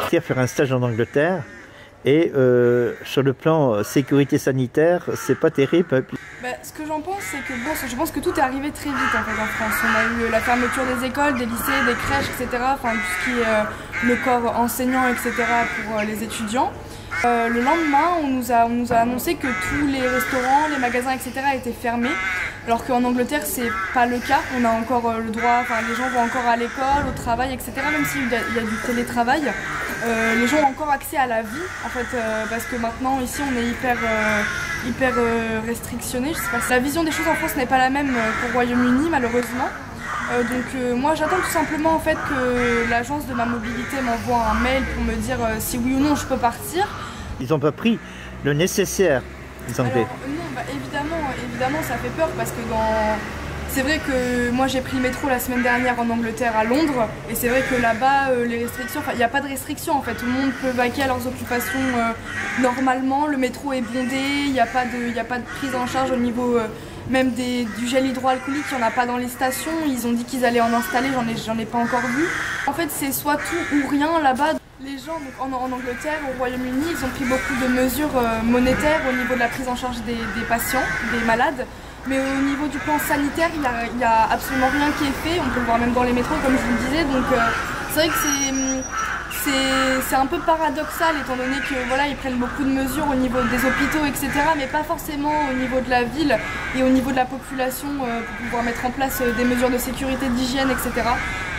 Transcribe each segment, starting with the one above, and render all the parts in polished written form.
partir faire un stage en Angleterre et sur le plan sécurité sanitaire, c'est pas terrible. Ce que j'en pense, c'est que bon, je pense que tout est arrivé très vite en fait en France. On a eu la fermeture des écoles, des lycées, des crèches, etc. Enfin tout ce qui est le corps enseignant, etc. pour les étudiants. Le lendemain, on nous a annoncé que tous les restaurants, les magasins, etc. étaient fermés. Alors qu'en Angleterre, c'est pas le cas. On a encore le droit, enfin les gens vont encore à l'école, au travail, etc. Même s'il y a du télétravail, les gens ont encore accès à la vie, en fait, parce que maintenant ici on est hyper restrictionné. Je sais pas, la vision des choses en France n'est pas la même qu'au Royaume-Uni, malheureusement. Moi j'attends tout simplement en fait que l'agence de ma mobilité m'envoie un mail pour me dire si oui ou non je peux partir. Ils n'ont pas pris le nécessaire, les Anglais. Alors, non, évidemment ça fait peur parce que c'est vrai que moi j'ai pris le métro la semaine dernière en Angleterre à Londres et c'est vrai que là-bas les restrictions, il n'y a pas de restrictions en fait, tout le monde peut vaquer à leurs occupations normalement, le métro est bondé, il n'y a pas de prise en charge au niveau même du gel hydroalcoolique, il n'y en a pas dans les stations, ils ont dit qu'ils allaient en installer, j'en ai pas encore vu. En fait c'est soit tout ou rien là-bas. Les gens donc, en Angleterre, au Royaume-Uni, ils ont pris beaucoup de mesures monétaires au niveau de la prise en charge des patients, des malades. Mais au niveau du plan sanitaire, il n'y a absolument rien qui est fait. On peut le voir même dans les métros, comme je vous le disais. Donc c'est vrai que c'est un peu paradoxal, étant donné que voilà, ils prennent beaucoup de mesures au niveau des hôpitaux, etc. Mais pas forcément au niveau de la ville et au niveau de la population pour pouvoir mettre en place des mesures de sécurité, d'hygiène, etc.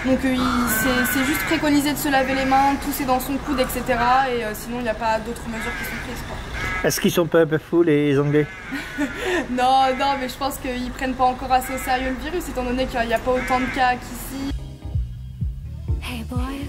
Donc c'est juste préconisé de se laver les mains, tousser dans son coude, etc. Et sinon il n'y a pas d'autres mesures qui sont prises, quoi. Est-ce qu'ils sont pas un peu fous les Anglais? Non, mais je pense qu'ils prennent pas encore assez au sérieux le virus, étant donné qu'il n'y a pas autant de cas qu'ici. Hey boy.